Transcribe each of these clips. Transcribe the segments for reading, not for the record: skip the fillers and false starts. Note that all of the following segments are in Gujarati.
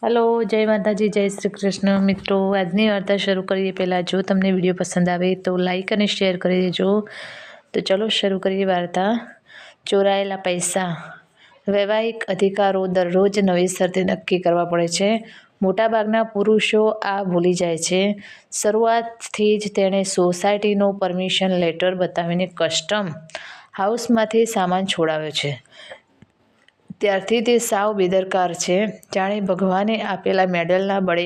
हेलो जय माताजी जय श्री कृष्ण मित्रों। આજની વાર્તા શરૂ કરીએ પહેલાં જો તમને વિડીયો પસંદ આવે તો લાઈક અને શેર કરી દેજો। તો ચલો શરૂ કરીએ વાર્તા। ચોરાયેલા પૈસા। વૈવાહિક અધિકારો દરરોજ નવેસરથી નક્કી કરવા પડે છે। મોટાભાગના પુરુષો આ ભૂલી જાય છે। શરૂઆતથી જ તેણે સોસાયટીનો પરમિશન લેટર બતાવીને કસ્ટમ હાઉસમાંથી સામાન છોડાવ્યો છે। ત્યારથી તે સાવ બેદરકાર છે, જાણે ભગવાને આપેલા મેડલના બળે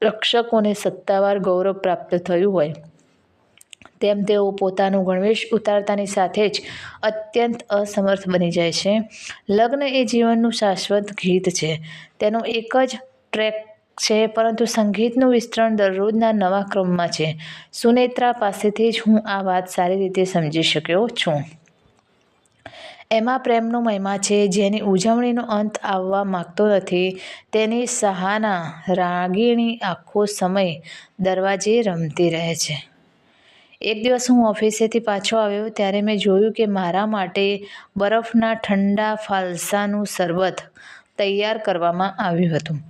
રક્ષકોને સત્તાવાર ગૌરવ પ્રાપ્ત થયું હોય તેમ તેઓ પોતાનું ગણવેશ ઉતારતાની સાથે જ અત્યંત અસમર્થ બની જાય છે। લગ્ન એ જીવનનું શાશ્વત ગીત છે, તેનો એક જ ટ્રેક છે, પરંતુ સંગીતનું વિસ્તરણ દરરોજના નવા ક્રમમાં છે। સુનેત્રા પાસેથી જ હું આ વાત સારી રીતે સમજી શક્યો છું। એમાં પ્રેમનો મહિમા છે, જેની ઉજવણીનો અંત આવવા માગતો નથી। તેની સહાના રાગીણી આખો સમય દરવાજે રમતી રહે છે। એક દિવસ હું ઓફિસેથી પાછો આવ્યો ત્યારે મેં જોયું કે મારા માટે બરફના ઠંડા ફાલસાનું શરબત તૈયાર કરવામાં આવ્યું હતું।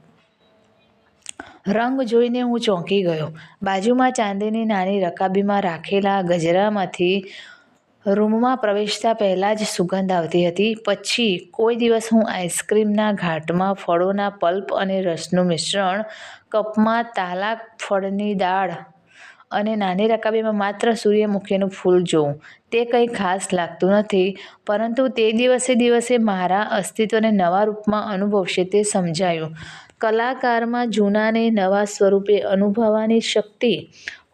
રંગ જોઈને હું ચોંકી ગયો। બાજુમાં ચાંદીની નાની રકાબીમાં રાખેલા ગજરામાંથી રૂમમાં પ્રવેશતા પહેલાં જ સુગંધ આવતી હતી। પછી કોઈ દિવસ હું આઈસ્ક્રીમના ઘાટમાં ફળોના પલ્પ અને રસનું મિશ્રણ, કપમાં તાલાક ફળની દાળ અને નાની રકાબીમાં માત્ર સૂર્યમુખીનું ફૂલ જોઉં તે કંઈ ખાસ લાગતું નથી, પરંતુ તે દિવસે મારા અસ્તિત્વને નવા રૂપમાં અનુભવશે તે સમજાયું। કલાકારમાં જૂનાને નવા સ્વરૂપે અનુભવવાની શક્તિ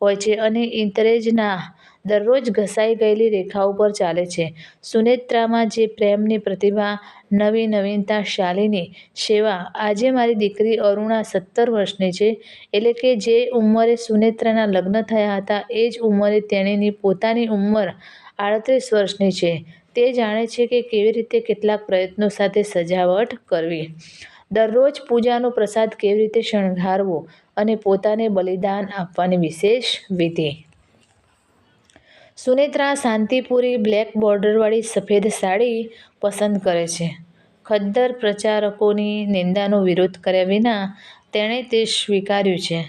હોય છે અને ઇન્તેરેજના દરરોજ ઘસાઈ ગયેલી રેખાઓ પર ચાલે છે। સુનેત્રામાં જે પ્રેમની પ્રતિભા, નવીનતા, શાલિની સેવા। આજે મારી દીકરી અરુણા 17 વર્ષની છે, એટલે કે જે ઉંમરે સુનેત્રાના લગ્ન થયા હતા એ જ ઉંમરે તેણીની પોતાની ઉંમર 38 વર્ષની છે। તે જાણે છે કે કેવી રીતે કેટલાક પ્રયત્નો સાથે સજાવટ કરવી, દરરોજ પૂજાનો પ્રસાદ કેવી રીતે શણગારવો અને પોતાને બલિદાન આપવાની વિશેષ વિધિ। સુનેત્રા શાંતિપુરી બ્લેક બોર્ડરવાળી સફેદ સાડી પસંદ કરે છે। ખદ્દર પ્રચારકોની નિંદાનો વિરોધ કર્યા વિના તેણે તે સ્વીકાર્યું છે।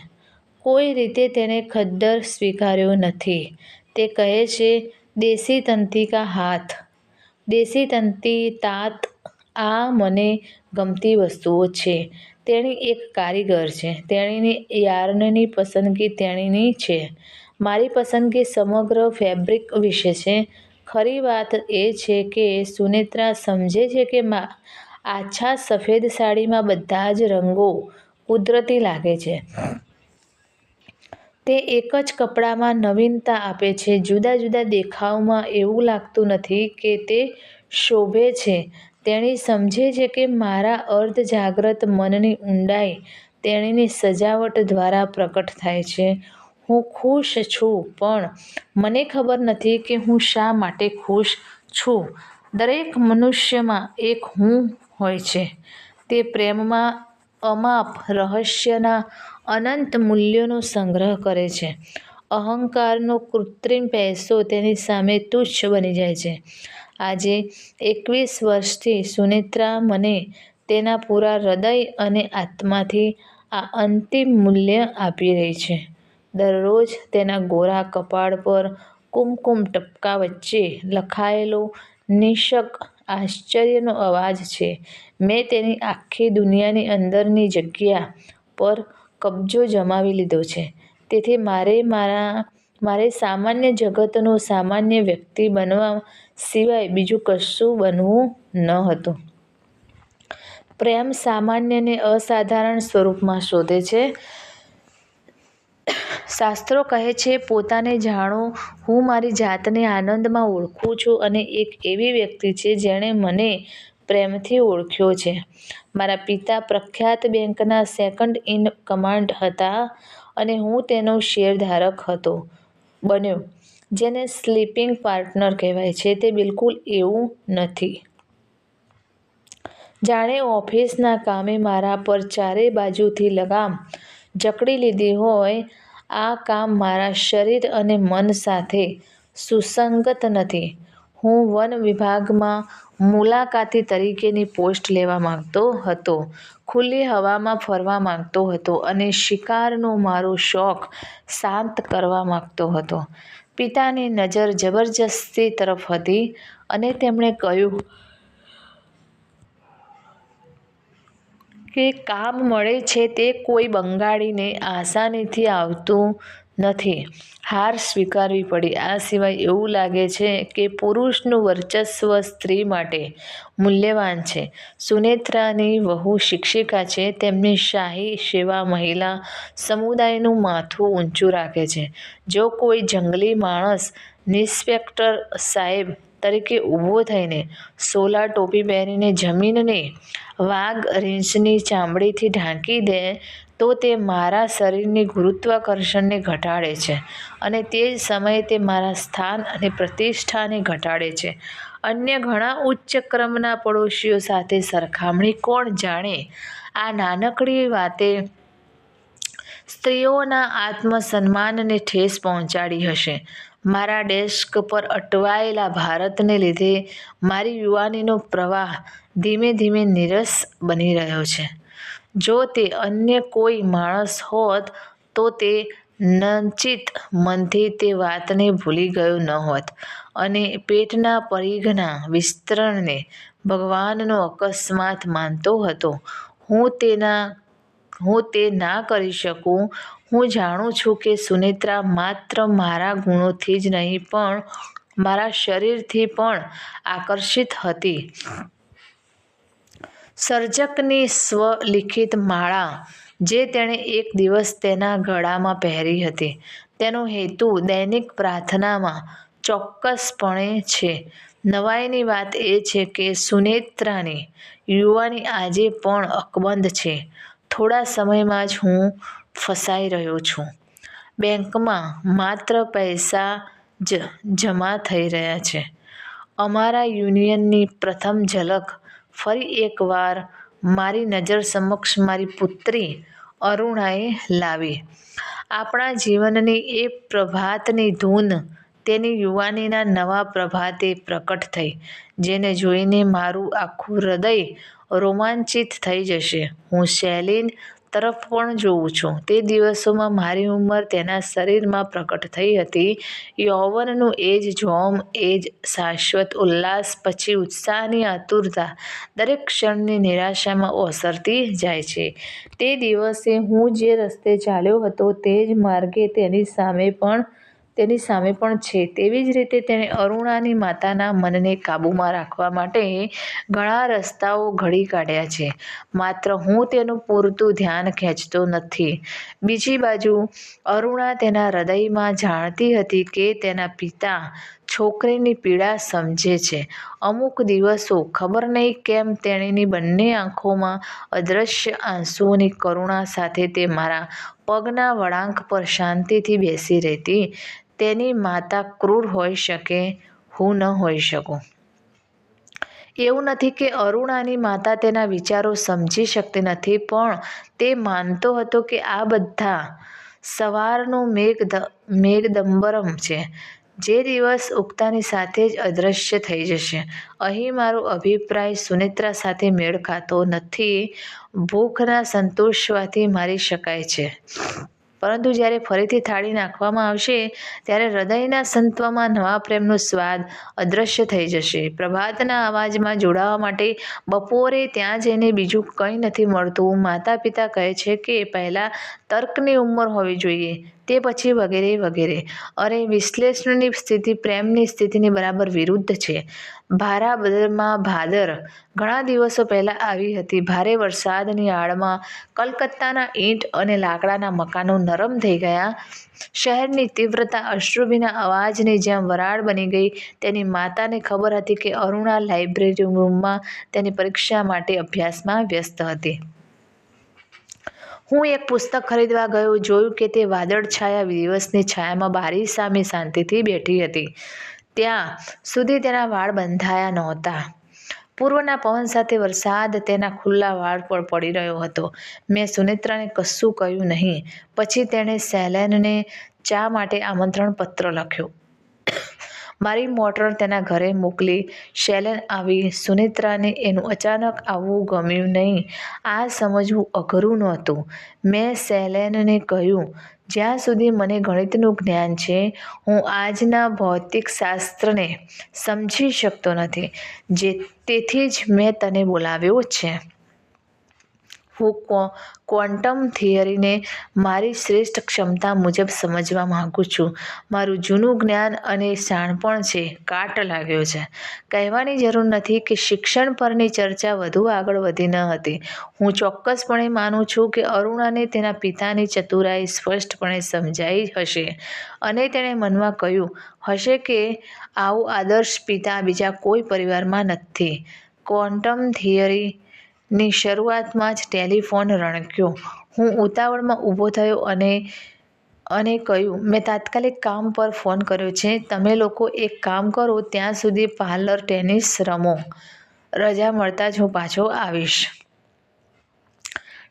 કોઈ રીતે તેણે ખદ્દર સ્વીકાર્યો નથી। તે કહે છે, દેશી તંતી કા હાથ, દેશી તંતી તાત આ મને ગમતી વસ્તુઓ છે। તેણી એક કારીગર છે। તેણીની યાર્નની પસંદગી તેણીની છે। મારી પસંદગી સમગ્ર ફેબ્રિક વિશે છે। ખરી વાત એ છે કે સુનેત્રા સમજે છે કે આછા સફેદ સાડીમાં બધા જ રંગો કુદરતી લાગે છે। તે એક જ કપડામાં નવીનતા આપે છે। જુદા જુદા દેખાવમાં એવું લાગતું નથી કે તે શોભે છે। તેણી સમજે છે કે મારા અર્ધજાગ્રત મનની ઊંડાઈ તેણીની સજાવટ દ્વારા પ્રકટ થાય છે। હું ખુશ છું, પણ મને ખબર નથી કે હું શા માટે ખુશ છું। દરેક મનુષ્યમાં એક હું હોય છે। તે પ્રેમમાં અમાપ રહસ્યના અનંત મૂલ્યોનો સંગ્રહ કરે છે। અહંકારનો કૃત્રિમ પૈસો તેની સામે તુચ્છ બની જાય છે। આજે 21 વર્ષથી સુનેત્રા મને તેના પૂરા હૃદય અને આત્માથી આ અંતિમ મૂલ્ય આપી રહી છે। દરરોજ તેના ગોરા કપાળ પર કુમકુમ ટપકા વચ્ચે લખાયેલો નિઃશક આશ્ચર્યનો અવાજ છે, મેં તેની આખી દુનિયાની અંદરની જગ્યા પર કબજો જમાવી લીધો છે। તેથી મારે સામાન્ય જગતનો સામાન્ય વ્યક્તિ બનવા સિવાય બીજું કશું બનવું ન હતું। પ્રેમ સામાન્યને અસાધારણ સ્વરૂપમાં શોધે છે। શાસ્ત્રો કહે છે, પોતાને જાણો। હું મારી જાતને આનંદમાં ઓળખું છું અને એક એવી વ્યક્તિ છે જેણે મને પ્રેમથી ઓળખ્યો છે। મારા પિતા પ્રખ્યાત બેંકના સેકન્ડ ઇન કમાન્ડ હતા અને હું તેનો શેરધારક બન્યો, જેને સ્લીપિંગ પાર્ટનર કહેવાય છે। તે બિલકુલ એવું નથી જાણે ઓફિસના કામે મારા પર ચારે બાજુથી લગામ જકડી લીધી હોય। આ કામ મારા શરીર અને મન સાથે સુસંગત નથી। હું વન વિભાગમાં મુલાકાતી તરીકેની પોસ્ટ લેવા માંગતો હતો, ખુલ્લી હવામાં ફરવા માંગતો હતો અને શિકારનો મારો શોખ શાંત કરવા માંગતો હતો. પિતાની નજર જબરજસ્તી તરફ હતી અને તેમણે કહ્યું કે કામ મળે છે તે કોઈ બંગાળીને આસાનીથી આવતું નથી. હાર સ્વીકારવી પડી. આ સિવાય એવું લાગે છે કે પુરુષનું વર્ચસ્વ સ્ત્રી માટે મૂલ્યવાન છે. સુનેત્રાની વહુ શિક્ષિકા છે. તેમની શાહી સેવા મહિલા સમુદાયનું માથું ઊંચું રાખે છે. જો કોઈ જંગલી માણસ ઇન્સ્પેક્ટર સાહેબ તરીકે ઊભો થઈને, સોલા ટોપી પહેરીને જમીનને વાઘ રીંછની ચામડીથી ઢાંકી દે તો તે મારા શરીરની ગુરુત્વાકર્ષણને ઘટાડે છે અને તે જ સમયે તે મારા સ્થાન અને પ્રતિષ્ઠાને ઘટાડે છે. અન્ય ઘણા ઉચ્ચ ક્રમના પડોશીઓ સાથે સરખામણી કોણ જાણે આ નાનકડી વાતે સ્ત્રીઓના આત્મસન્માનને ઠેસ પહોંચાડી હશે. મારા ડેસ્ક પર અટવાયેલા ભારતને લીધે મારી યુવાનીનો પ્રવાહ ધીમે ધીમે નીરસ બની રહ્યો છે. જો તે અન્ય કોઈ માણસ હોત તો તે નચિંત મનથી તે વાતને ભૂલી ગયો ન હોત અને પેટના પરિઘના વિસ્તરણને ભગવાનનો અકસ્માત માનતો હતો. હું તે ના કરી શકું. હું જાણું છું કે સુનેત્રા માત્ર મારા ગુણોથી જ નહીં પણ મારા શરીરથી પણ આકર્ષિત હતી. સર્જકની સ્વલિખિત માળા જે તેણે એક દિવસ તેના ગળામાં પહેરી હતી, તેનો હેતુ દૈનિક પ્રાર્થનામાં ચોક્કસપણે છે. નવાઈની વાત એ છે કે સુનેત્રાની યુવાની આજે પણ અકબંધ છે. થોડા સમયમાં જ હું ફસાઈ રહ્યો છું. બેંકમાં માત્ર પૈસા જ જમા થઈ રહ્યા છે. અમારા યુનિયનની પ્રથમ ઝલક ફરી એકવાર મારી નજર સમક્ષ મારી પુત્રી અરુણાએ લાવી. આપણા જીવનની એ પ્રભાતની ધૂન તેની યુવાનીના નવા પ્રભાતે પ્રકટ થઈ, જેને જોઈને મારું આખું હૃદય રોમાંચિત થઈ જશે. હું શૈલીન તરફ પણ જોઉં છું. તે દિવસોમાં મારી ઉંમર તેના શરીરમાં પ્રકટ થઈ હતી. યૌવનનું એ જ જોમ, એ જ શાશ્વત ઉલ્લાસ પછી ઉત્સાહની આતુરતા દરેક ક્ષણની નિરાશામાં ઓસરતી જાય છે. તે દિવસે હું જે રસ્તે ચાલ્યો હતો તે જ માર્ગે તેની સામે પણ છે. તેવી જ રીતે તેણે અરુણાની માતાના મનને કાબૂમાં રાખવા માટે ઘણા રસ્તાઓ ઘડી કાઢ્યા છે. માત્ર હું તેનું પૂરતું ધ્યાન ખેંચતો નથી. બીજી બાજુ અરુણા તેના હૃદયમાં જાણતી હતી કે તેના પિતા છોકરીની પીડા સમજે છે. અમુક દિવસો, ખબર નહીં કેમ, તેણીની બંને આંખોમાં અદૃશ્ય આંસુઓની કરુણા સાથે તે મારા પગના વળાંક પર શાંતિથી બેસી રહેતી. તેની માતા ક્રૂર હોઈ શકે, હું ન હોઈ શકું. એવું નથી કે અરુણાની માતા તેના વિચારો સમજી શકતી નથી, પણ તે માનતો હતો કે આ બધા સવારનું મેઘદંબરમ છે, જે દિવસ ઉગતાની સાથે જ અદૃશ્ય થઈ જશે. અહીં મારો અભિપ્રાય સુનેત્રા સાથે મેળ ખાતો નથી. ભૂખના સંતોષવાથી મારી શકાય છે, પરંતુ જ્યારે ફરીથી થાળી નાખવામાં આવશે ત્યારે હૃદયના સંતવામાં નવા પ્રેમનો સ્વાદ અદૃશ્ય થઈ જશે. પ્રભાતના અવાજમાં જોડાવા માટે બપોરે ત્યાં જઈને બીજું કંઈ નથી મળતું. માતા પિતા કહે છે કે પહેલાં તર્કની ઉંમર હોવી જોઈએ, તે પછી વગેરે વગેરે. અરે, વિશ્લેષણની સ્થિતિ પ્રેમની સ્થિતિની બરાબર વિરુદ્ધ છે. ભારાબરમાં ભાદર ઘણા દિવસો પહેલાં આવી હતી. ભારે વરસાદની આડમાં કલકત્તાના ઈંટ અને લાકડાના મકાનો નરમ થઈ ગયા. શહેરની તીવ્રતા અશ્રુભીના અવાજની જેમ વરાળ બની ગઈ. તેની માતાને ખબર હતી કે અરુણા લાઇબ્રેરી રૂમમાં તેની પરીક્ષા માટે અભ્યાસમાં વ્યસ્ત હતી. હું એક પુસ્તક ખરીદવા ગયો, જોયું કે તે વાદળછાયા દિવસની છાયામાં બારી સામે શાંતિથી બેઠી હતી. ત્યાં સુધી તેના વાળ બંધાયા નહોતા. પૂર્વના પવન સાથે વરસાદ તેના ખુલ્લા વાળ પર પડી રહ્યો હતો. મેં સુનેત્રાને કશું કહ્યું નહીં. પછી તેણે સેલેનને ચા માટે આમંત્રણ પત્ર લખ્યો. મારી મોટર તેના ઘરે મોકલી શૈલેન આવી. સુનેત્રાને એનું અચાનક આવવું ગમ્યું નહીં. આ સમજવું અઘરું નહોતું. મેં શૈલેનને કહ્યું, જ્યાં સુધી મને ગણિતનું જ્ઞાન છે, હું આજના ભૌતિકશાસ્ત્રને સમજી શકતો નથી. તેથી જ મેં તને બોલાવ્યો છે. હું ક્વોન્ટમ થિયરીને મારી શ્રેષ્ઠ ક્ષમતા મુજબ સમજવા માંગુ છું. મારું જૂનું જ્ઞાન અને શાણપણ છે કાટ લાગ્યો છે. કહેવાની જરૂર નથી કે શિક્ષણ પરની ચર્ચા વધુ આગળ વધી ન હતી. હું ચોક્કસપણે માનું છું કે અરુણાને તેના પિતાની ચતુરાઈ સ્પષ્ટપણે સમજાઈ હશે અને તેણે મનમાં કહ્યું હશે કે આવો આદર્શ પિતા બીજા કોઈ પરિવારમાં નથી. ક્વોન્ટમ થિયરીની શરૂઆતમાં જ ટેલિફોન રણક્યો. હું ઉતાવળમાં ઊભો થયો અને કહ્યું, મેં તાત્કાલિક કામ પર ફોન કર્યો છે. તમે લોકો એક કામ કરો, ત્યાં સુધી પાર્લર ટેનિસ રમો. રજા મળતા જ હું પાછો આવીશ.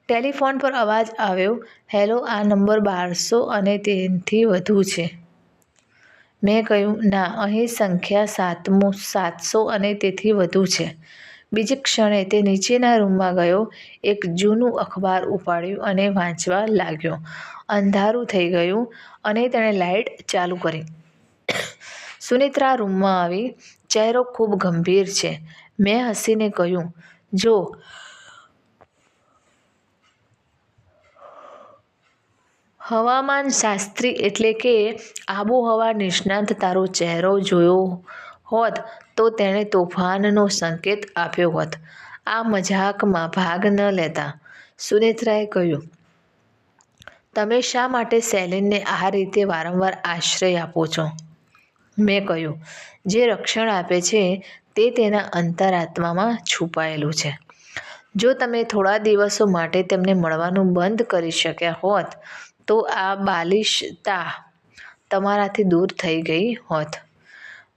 ટેલિફોન પર અવાજ આવ્યો, હેલો, આ નંબર 1200 અને તેથી વધુ છે. મેં કહ્યું, ના, અહીં સંખ્યા 700 અને તેથી વધુ છે. બીજી ક્ષણે તે નીચેના રૂમમાં ગયો, એક જૂનું અખબાર ઉપાડ્યું અને વાંચવા લાગ્યો. અંધારું થઈ ગયું અને તેણે લાઇટ ચાલુ કરી. સુનેત્રા રૂમમાં આવી. ચહેરો ખૂબ ગંભીર છે. મેં હસીને કહ્યું, જો હવામાનશાસ્ત્રી એટલે કે આબોહવા નિષ્ણાત તારો ચહેરો જોયો હોત તો તેણે તોફાનનો સંકેત આપ્યો હોત. આ મજાકમાં ભાગ ન લેતા. સુનેત્રાએ કહ્યું, તમે શા માટે શૈલેનને આ રીતે વારંવાર આશ્રય આપો છો? મેં કહ્યું, જે રક્ષણ આપે છે તે તેના અંતરાત્મામાં છુપાયેલું છે. જો તમે થોડા દિવસો માટે તેમને મળવાનું બંધ કરી શક્યા હોત તો આ બાલિશતા તમારાથી દૂર થઈ ગઈ હોત.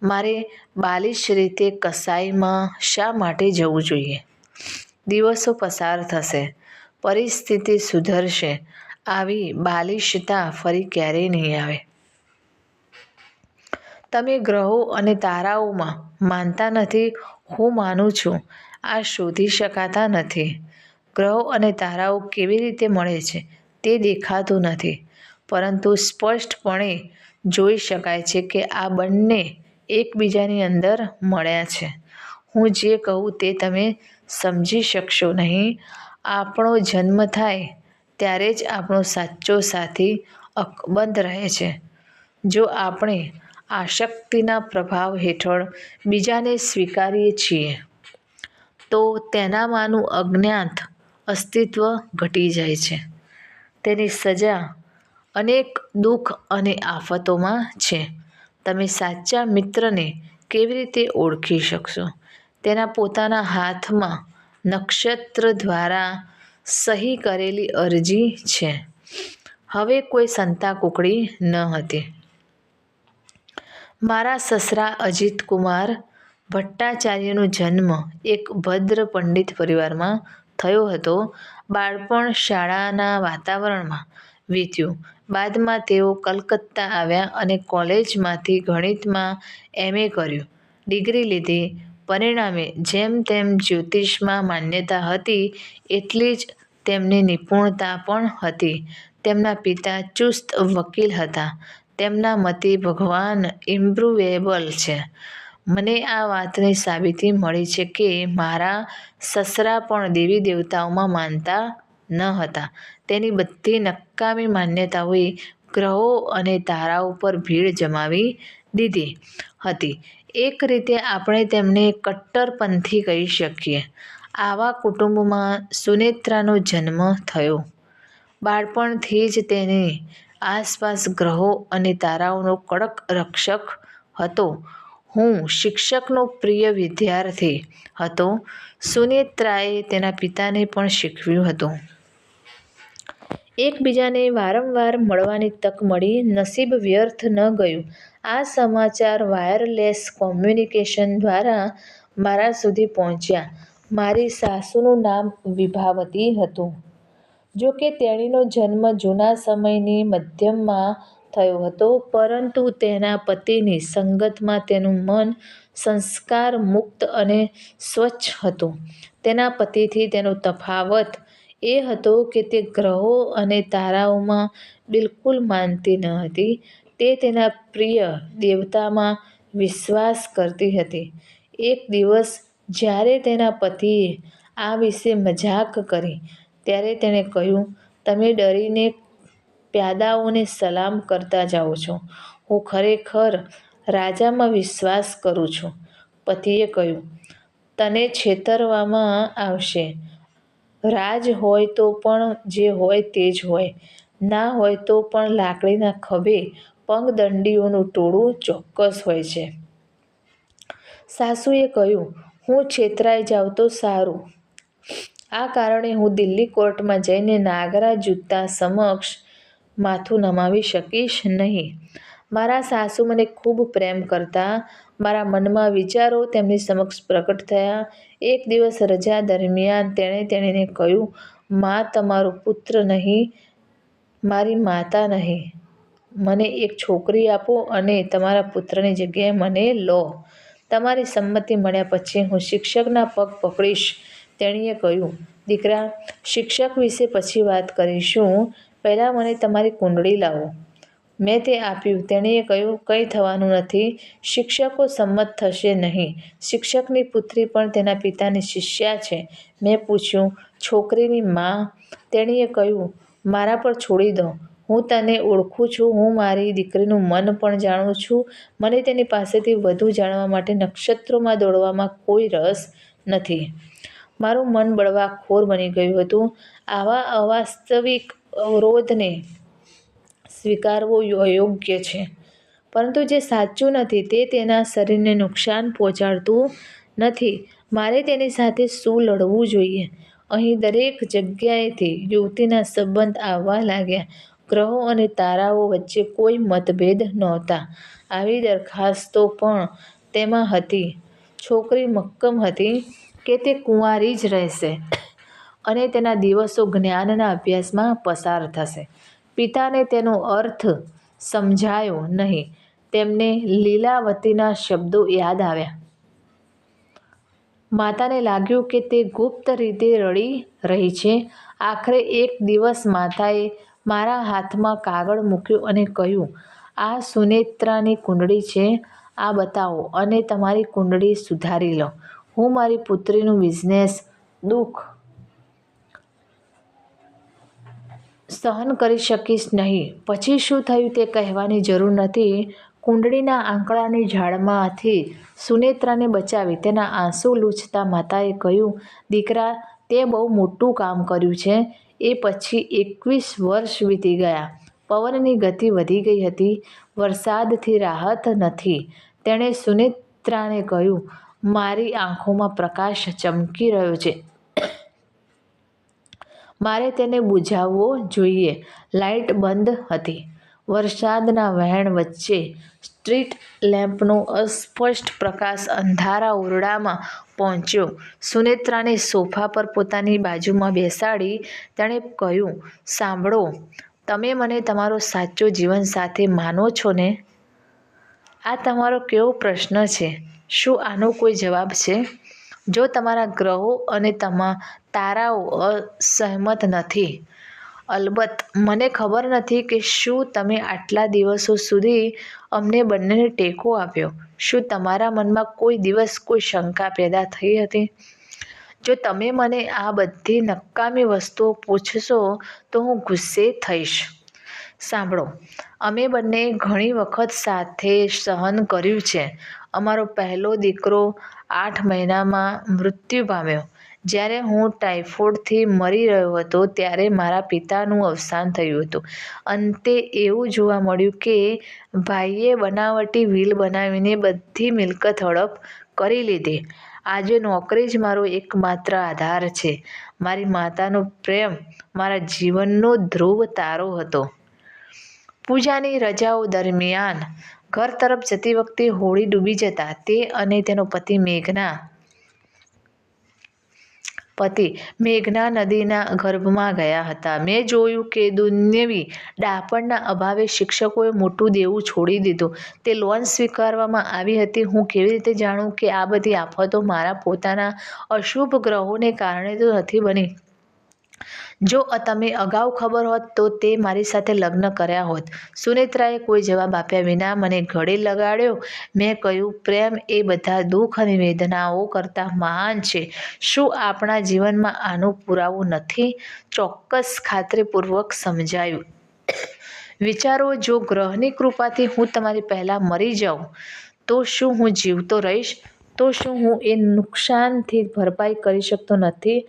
મારે બાલિશ રીતે કસાઈમાં શા માટે જવું જોઈએ? દિવસો પસાર થશે, પરિસ્થિતિ સુધરશે, આવી બાલિશતા ફરી ક્યારેય નહીં આવે. તમે ગ્રહો અને તારાઓમાં માનતા નથી. હું માનું છું. આ શોધી શકાતા નથી. ગ્રહો અને તારાઓ કેવી રીતે મળે છે તે દેખાતું નથી, પરંતુ સ્પષ્ટપણે જોઈ શકાય છે કે આ બંને એકબીજાની અંદર મળ્યા છે. હું જે કહું તે તમે સમજી શકશો નહીં. આપણો જન્મ થાય ત્યારે જ આપણો સાચો સાથી અકબંધ રહે છે. જો આપણે આસક્તિના પ્રભાવ હેઠળ બીજાને સ્વીકારીએ છીએ તો તેનામાંનું અજ્ઞાત અસ્તિત્વ ઘટી જાય છે. તેની સજા અનેક દુઃખ અને આફતોમાં છે. તમે સાચા મિત્રને કેવી રીતે ઓળખી શકશો? તેના પોતાના હાથમાં નક્ષત્ર દ્વારા સહી કરેલી અરજી છે. હવે કોઈ સંતાકૂકડી ન હતી. મારા સસરા અજીતકુમાર ભટ્ટાચાર્યનો જન્મ એક ભદ્ર પંડિત પરિવારમાં થયો હતો. બાળપણ શાળાના વાતાવરણમાં વીત્યું. બાદમાં તેઓ કલકત્તા આવ્યા અને કોલેજમાંથી ગણિતમાં MA કર્યું, ડિગ્રી લીધી. પરિણામે જેમ તેમ જ્યોતિષમાં માન્યતા હતી એટલી જ તેમની નિપુણતા પણ હતી. તેમના પિતા ચુસ્ત વકીલ હતા. તેમના મતે ભગવાન ઇમ્પ્રુવેબલ છે. મને આ વાતની સાબિતી મળી છે કે મારા સસરા પણ દેવી દેવતાઓમાં માનતા ન હતા. તેની બધી નકામી માન્યતાઓએ ગ્રહો અને તારાઓ પર ભીડ જમાવી દીધી હતી. એક રીતે આપણે તેમને કટ્ટરપંથી કહી શકીએ. આવા કુટુંબમાં સુનેત્રાનો જન્મ થયો. બાળપણથી જ તેની આસપાસ ગ્રહો અને તારાઓનો કડક રક્ષક હતો. હું શિક્ષકનો પ્રિય વિદ્યાર્થી હતો. સુનેત્રાએ તેના પિતાને પણ શીખવ્યું હતું. એકબીજાને વારંવાર મળવાની તક મળી. નસીબ વ્યર્થ ન ગયું. આ સમાચાર વાયરલેસ કોમ્યુનિકેશન દ્વારા મારા સુધી પહોંચ્યા. મારી સાસુનું નામ વિભાવતી હતું. જો કે તેણીનો જન્મ જૂના સમયની મધ્યમાં થયો હતો, પરંતુ તેના પતિની સંગતમાં તેનું મન સંસ્કાર મુક્ત અને સ્વચ્છ હતું. તેના પતિથી તેનો તફાવત એ હતો કે તે ગ્રહો અને તારાઓમાં બિલકુલ માનતી ન હતી. તે તેના પ્રિય દેવતામાં વિશ્વાસ કરતી હતી. એક દિવસ જ્યારે તેના પતિએ આ વિશે મજાક કરી, ત્યારે તેણે કહ્યું, "તમે ડરીને પ્યાદાઓને સલામ કરતા જાઓ છો. હું ખરેખર રાજામાં વિશ્વાસ કરું છું." પતિએ કહ્યું, "તને છેતરવામાં આવશે. રાજ હોય તો પણ જે હોય તે જ હોય. ના હોય તો પણ લાકડીના ખભે પગદંડીઓનું ટોળું ચોક્કસ હોય છે." સાસુએ કહ્યું, "હું છેતરાઈ જાઉં તો સારું. આ કારણે હું દિલ્હી કોર્ટમાં જઈને નાગરા જૂતા સમક્ષ માથું નમાવી શકીશ નહીં." મારા સાસુ મને ખૂબ પ્રેમ કરતા. મારા મનમાં વિચારો તેમની સમક્ષ પ્રગટ થયા. એક દિવસ રજા દરમિયાન તેણે તેણીને કહ્યું, "મા તમારો પુત્ર નહીં, મારી માતા નહીં. મને એક છોકરી આપો અને તમારા પુત્રની જગ્યાએ મને લો. તમારી સંમતિ મળ્યા પછી હું શિક્ષકના પગ પકડીશ." તેણીએ કહ્યું, "દીકરા, શિક્ષક વિશે પછી વાત કરીશું. પહેલાં મને તમારી કુંડળી લાવો." મેં તે આપ્યું. તેણીએ કહ્યું, "કંઈ થવાનું નથી. શિક્ષકો સંમત થશે નહીં. શિક્ષકની પુત્રી પણ તેના પિતાની શિષ્યા છે." મેં પૂછ્યું, "છોકરીની મા?" તેણીએ કહ્યું, "મારા પર છોડી દો. હું તને ઓળખું છું. હું મારી દીકરીનું મન પણ જાણું છું. મને તેની પાસેથી વધુ જાણવા માટે નક્ષત્રોમાં દોડવામાં કોઈ રસ નથી." મારું મન બળવાખોર બની ગયું હતું. આવા અવાસ્તવિક અવરોધને સ્વીકારવો અયોગ્ય છે. પરંતુ જે સાચું નથી તે તેના શરીરને નુકસાન પહોંચાડતું નથી. મારે તેની સાથે શું લડવું જોઈએ? અહીં દરેક જગ્યાએથી યુવતીના સંબંધ આવવા લાગ્યા. ગ્રહો અને તારાઓ વચ્ચે કોઈ મતભેદ નહોતા. આવી દરખાસ્તો પણ તેમાં હતી. છોકરી મક્કમ હતી કે તે કુંવારી જ રહેશે અને તેના દિવસો જ્ઞાનના અભ્યાસમાં પસાર થશે. પિતાને તેનો અર્થ સમજાયો નહીં. તેમને લીલાવતીના શબ્દો યાદ આવ્યા. માતાને લાગ્યું કે તે ગુપ્ત રીતે રડી રહી છે. આખરે એક દિવસ માતાએ મારા હાથમાં કાગળ મૂક્યું અને કહ્યું, "આ સુનેત્રાની કુંડળી છે. આ બતાવો અને તમારી કુંડળી સુધારી લો. હું મારી પુત્રીનું બિઝનેસ દુઃખ સહન કરી શકીશ નહીં." પછી શું થયું તે કહેવાની જરૂર નથી. કુંડળીના આંકડાની ઝાડમાંથી સુનેત્રાને બચાવી. તેના આંસુ લૂછતા માતાએ કહ્યું, "દીકરા, તે બહુ મોટું કામ કર્યું છે." એ પછી 21 વર્ષ વીતી ગયા. પવનની ગતિ વધી ગઈ હતી. વરસાદથી રાહત નથી. તેણે સુનેત્રાને કહ્યું, "મારી આંખોમાં પ્રકાશ ચમકી રહ્યો છે. મારે તેને બુઝાવવો જોઈએ." લાઇટ બંધ હતી. વરસાદના વહેણ વચ્ચે સ્ટ્રીટ લેમ્પનો અસ્પષ્ટ પ્રકાશ અંધારા ઓરડામાં પહોંચ્યો. સુનેત્રાને સોફા પર પોતાની બાજુમાં બેસાડી તેણે કહ્યું, "સાંભળો, તમે મને તમારો સાચો જીવનસાથી માનો છો ને? આ તમારો કેવો પ્રશ્ન છે. શું આનો કોઈ જવાબ છે? જો તમારા ગ્રહો અને તારાઓ અસહમત નથી, અલબત્ત. મને ખબર નથી કે શું તમે આટલા દિવસો સુધી અમને બંનેને ટેકો આપ્યો. શું તમારા મનમાં કોઈ દિવસ કોઈ શંકા પેદા થઈ હતી? જો તમે મને આ બધી નકામી વસ્તુઓ પૂછશો તો હું ગુસ્સે થઈશ. સાંભળો, અમે બંનેએ ઘણી વખત સાથે સહન કર્યું છે. અમારો પહેલો દીકરો 8 મહિનામાં મૃત્યુ પામ્યો. જ્યારે હું ટાઇફોઇડથી મરી રહ્યો હતો ત્યારે મારા પિતાનું અવસાન થયું હતું. અંતે એવું જોવા મળ્યું કે ભાઈએ બનાવટી વિલ બનાવીને બધી મિલકત હડપ કરી લીધી. આજે નોકરી જ મારો એકમાત્ર આધાર છે. મારી માતાનો પ્રેમ મારા જીવનનો ધ્રુવ તારો હતો." પૂજાની રજાઓ દરમિયાન ઘર તરફ જતી વખતે હોળી ડૂબી જતાં તે અને તેનો પતિ મેઘના પતિ મેઘના નદીના ગર્ભમાં ગયા હતા. મેં જોયું કે દુન્યવી ડાપણના અભાવે શિક્ષકોએ મોટું દેવું છોડી દીધું. તે લોન સ્વીકારવામાં આવી હતી. હું કેવી રીતે જાણું કે આ બધી આફતો મારા પોતાના અશુભ ગ્રહોને કારણે તો નથી બની? જો તમે અગાઉ ખબર હોત તો તે મારી સાથે લગ્ન કર્યા હોત. સુનેત્રાએ કોઈ જવાબ આપ્યા વિના મને ગળે લગાડ્યો. મેં કહ્યું, પ્રેમ એ બધા દુઃખ અને વેદનાઓ કરતાં મહાન છે. શું આપણા જીવનમાં આનો પુરાવો નથી? ચોક્કસ, ખાતરીપૂર્વક સમજાયું. વિચારો, જો ગ્રહની કૃપાથી હું તમારી પહેલાં મરી જાઉં તો શું હું જીવતો રહીશ? તો શું હું એ નુકસાનથી ભરપાઈ કરી શકતો નથી?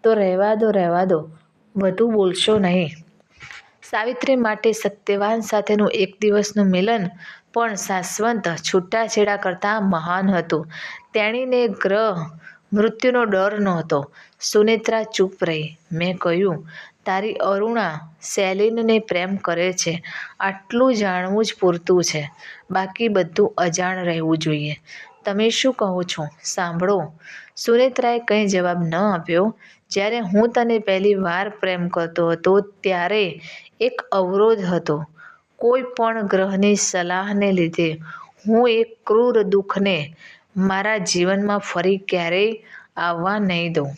તો રહેવા દો, વધુ બોલશો નહીં. સાવિત્રી માટે સત્યવાન સાથેનું એક દિવસનું મિલન પણ શાશ્વત છૂટાછેડા કરતાં મહાન હતું. તેણીને ગ્રહ મૃત્યુનો ડર નહોતો. સુનેત્રા ચૂપ રહી. મેં કહ્યું, તારી અરુણા શૈલેનને પ્રેમ કરે છે. આટલું જાણવું જ પૂરતું છે. બાકી બધું અજાણ રહેવું જોઈએ. તમે શું કહો છો? સાંભળો. સુનેત્રાએ કંઈ જવાબ ન આપ્યો. જ્યારે હું તને પહેલી વાર પ્રેમ કરતો હતો ત્યારે એક અવરોધ હતો. કોઈ પણ ગ્રહની સલાહને લીધે હું એક ક્રૂર દુઃખને મારા જીવનમાં ફરી ક્યારેય આવવા નહીં દઉં.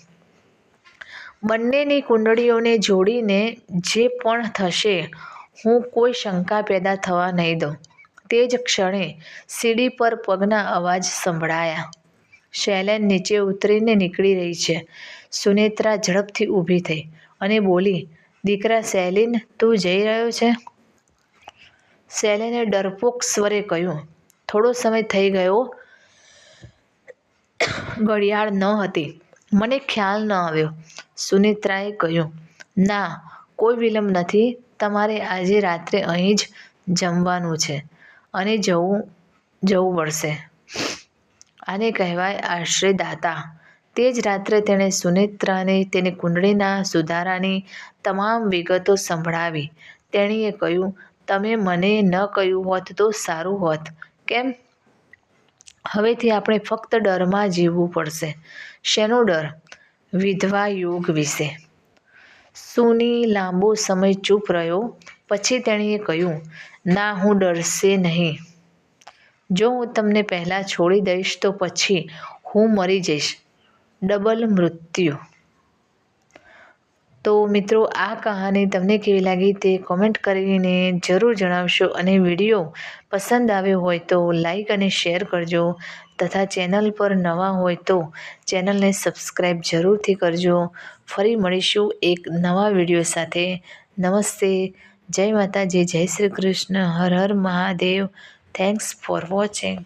બંનેની કુંડળીઓને જોડીને જે પણ થશે, હું કોઈ શંકા પેદા થવા નહીં દઉં. તે જ ક્ષણે સીડી પર પગના અવાજ સંભળાયા. શૈલેન નીચે ઉતરીને નીકળી રહી છે. સુનેત્રા ઝડપથી ઊભી થઈ અને બોલી, દીકરા શૈલેન, તું જઈ રહ્યો છે? શૈલેને ડરપોક સ્વરે કહ્યું, થોડો સમય થઈ ગયો. ઘડિયાળ ન હતી. મને ખ્યાલ ન આવ્યો. સુનેત્રાએ કહ્યું, ના, કોઈ વિલંબ નથી. તમારે આજે રાત્રે અહીં જ જમવાનું છે અને જવું પડશે. આને કહેવાય આશ્રયદાતા. તે જ રાત્રે તેણે સુનેત્રાને તેની કુંડળીના સુધારાની તમામ વિગતો સંભળાવી. તેણીએ કહ્યું, તમે મને ન કહ્યું હોત તો સારું હોત. કેમ? હવેથી આપણે ફક્ત ડરમાં જીવવું પડશે. શેનો ડર? વિધવા યોગ વિશે. સુની લાંબો સમય ચૂપ રહ્યો. પછી તેણીએ કહ્યું, ના, હું ડરશે નહીં. જો હું તમને પહેલાં છોડી દઈશ તો પછી હું મરી જઈશ. ડબલ મૃત્યુ. તો મિત્રો, આ કહાની તમને કેવી લાગી તે કોમેન્ટ કરીને જરૂર જણાવશો. અને વિડીયો પસંદ આવ્યો હોય તો લાઈક અને શેર કરજો. તથા ચેનલ પર નવા હોય તો ચેનલને સબસ્ક્રાઈબ જરૂરથી કરજો. ફરી મળીશું એક નવા વિડીયો સાથે. નમસ્તે. જય માતાજી. જય શ્રી કૃષ્ણ. હર હર મહાદેવ. Thanks for watching.